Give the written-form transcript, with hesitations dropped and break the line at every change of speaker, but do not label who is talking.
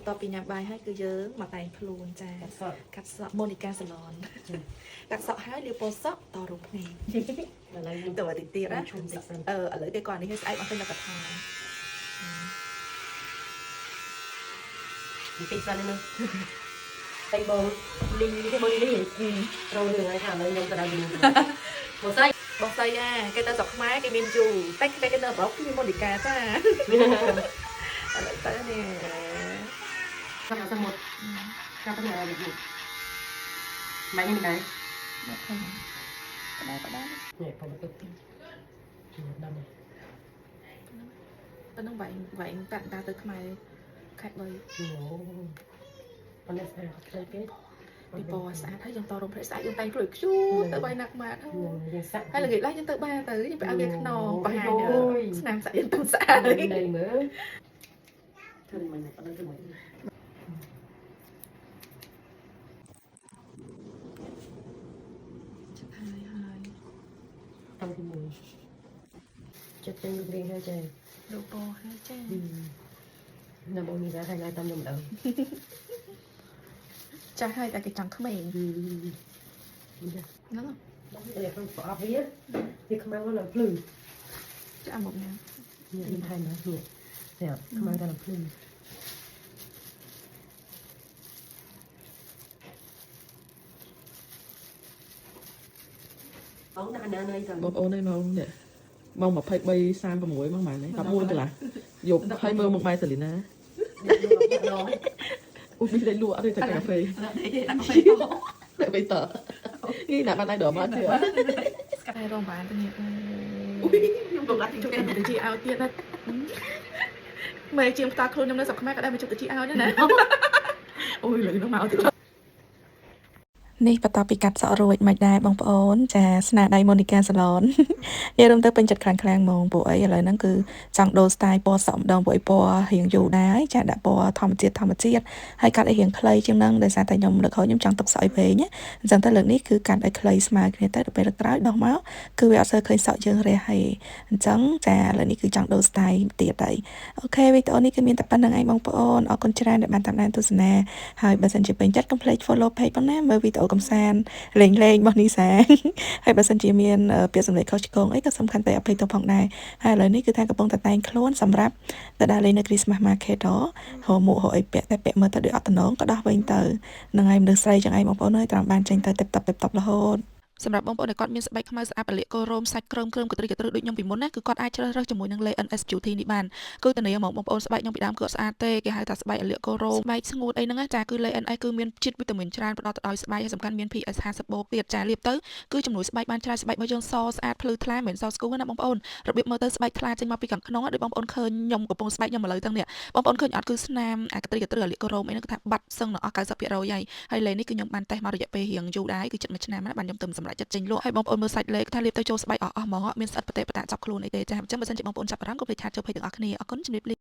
ต่อปีนี้ใบให้คือเยอะมาแต่งพลูนจ้ากัดเสาะโมนิกาสลอนกัดเสาะให้เรียวโปเสาะต่อรูปนี้แต่ว่าติดตีนะอะไรไปก่อนนี่ให้ไอ้มันเป็นกระทาน
ติดกันเลยไปบองลิงที่บริลิงเราเหนื่อยค่ะเรายังกระดานอยู่หมดไส้
บอกไซย่าแกจะจอกไม้แกมีจูแต่แกเนอร์บอกมีโมนิกาจ้าอะไรตั้งเนี่ย
สมุดเราเป็นอะไรอยู่ไม่ได้ไหน
ก็ได้
เนี่ยผมก็ดำ
ก็ต้องไหวตัดตาตึกทำไมแค่เลย
โอ้ตอนนี้สะอาดเลยเก๊
ปีปอสะอาดถ้ายังต่อลมเพลสายยังไตกลุ่ยชูเตอใบหนักมาเท่าให้ละเอียดไล่ยังเตอใบเตอยังไปเอาเรียกนองไปหายเด้อสนามสายยังต้องสะอาดเลย
ในเมื่อถึงมันตอนนั้นถึงมันทำที่มือจะเป็นลูกเลี้ยงให้ใจ
ลูกโปให้แจ้ง
นำเอามีแล้วใครไล่ตามยมเดิม
จะให้แต่กิจจังขมิ้นนั่นหรอ
เดี๋ยวต้องสอบไปเยอะที่ขมิ้นว่าเราพลึง
จะเอาหมดเนี่ย
นี่ไทยนะเนี่ยขมิ้นกันเราพลึง
បងប្អូនឯងមកនេះម៉ោង23:36មកម៉ែនេះ11កន្លះយប់ហើយមើលមកម៉ែសាលីណាអូមីលេលក់អត់ទេតែកាហ្វេតែបៃតនេះដាក់បានដៃដមកជឿ
ស្កាត់ឲ្យរងបានទៅនេះ
ខ្ញុំកំឡុងជុក
ទៅជីឲ្យទៀតណាមើលជាងផ្តាខ្លួនខ្ញុំនៅស្រុកខ្មែរក៏ដែរមកជុកទៅជីឲ្យណាអូយលើនោះមកទៀតនេះបន្តពីកាត់សក់រួចមិនដែរបងប្អូនចាស្នាដៃម៉ូនីកាសាឡននិយាយរួមទៅពេញចិត្តខ្លាំងៗហ្មងពួកអីឥឡូវហ្នឹងគឺចង់ដូរ style ពណ៌សក់ម្ដងពួកអីពណ៌រៀងយូរដែរចាដាក់ពណ៌ធម្មជាតិហើយកាត់ឲ្យរៀងខ្លីជាងហ្នឹងដោយសារតែខ្ញុំលើកហើយខ្ញុំចង់ទឹកសក់ឲ្យវែងណាអញ្ចឹងទៅលើកនេះគឺកាត់ឲ្យខ្លីស្មើគ្នាទៅដល់ពេលក្រោយដោះមកគឺវាអត់សូវឃើញសក់យើងរះហើយអញ្ចឹងចាឥឡូវនេះគឺចង់ដូរ style ទៀតហើយអូខេវីដេអូនេះគឺមានតែប៉ុណ្្នឹងឯងបងប្អូនអរគុណច្រើនដែលបានតាមដានទស្សនាហើយបើសិនជាពេញចិត្តកុំភ្លេច follow page ផងណាមើលវីដេអូកំសាន្តលេងរបស់នីសាហើយបើសិនជាមានពាក្យសម្ដីខុសឆ្គងអីក៏សំខាន់តែអភ័យទោសផងដែរហើយឥឡូវនេះគឺថាកំពុងតែតែងខ្លួនសម្រាប់ទៅដើរលេងនៅ Christmas Market ហៅមួកហៅអីពាក់តែពាក់មើលទៅដូចអត់តំណងក៏ដោះវិញទៅនឹងហើយមនុស្សស្រីចឹងឯងបងប្អូនអើយត្រូវបានចេញទៅទេបរហូតសម្រាប់បងប្អូនដែលគាត់មានស្បែកខ្មៅស្អាតពលាកគោរមសាច់ក្រឹមកទ្រីដូចខ្ញុំពីមុនណាគឺគាត់អាចជ្រើសរើសជាមួយនឹង Lay NSQT នេះបានគឺតើនេះបងប្អូនស្បែកខ្ញុំពីដើមគឺអត់ស្អាតទេគេហៅថាស្បែកពលាកគោរមស្បែកស្ងួតអីហ្នឹងចាគឺ Lay NS គឺមានជាតិវីតាមីនច្រើនផ្ដល់ទៅដល់ស្បែកហើយសំខាន់មាន PS 50 បូកទៀតចាលាបទៅគឺជំនួយស្បែកបានច្រើនស្បែករបស់យើងសស្អាតភ្លឺថ្លាមិនមែនសស្គូណាបងប្អូនរបៀបមើលទៅស្បែកថ្លាចេញមកពីខាងក្នុងដូចបងប្អូនឃើញខ្ញុំកំពុងស្បែកខ្ញុំឥឡូវទាំងនេះបងប្អូនឃើញអត់គឺស្នាមអាកទ្រីពលាកគោរមអីហ្នឹងគឺថាបាត់សឹងដល់អស់ 90% ហើយ Lay នេះគឺខ្ញុំបានតេស្តមករយៈពេលរៀងយូរដែរគឺជិត1ឆ្នាំណាបានខ្ញុំទៅសម្រាប់ចិត្តចេញលក់ហើយបងប្អូនមើលសាច់លេខថាលាបទៅចូលស្បែកអស់ហ្មងមានស្អិតប្រទេសបតាចាប់ខ្លួនអីទេចាអញ្ចឹងបើសិនជាបងប្អូនចាប់អារម្មណ៍កុំភ្លេចឆាតចូលពេកទាំងអស់គ្នាអរគុណជំរាបលា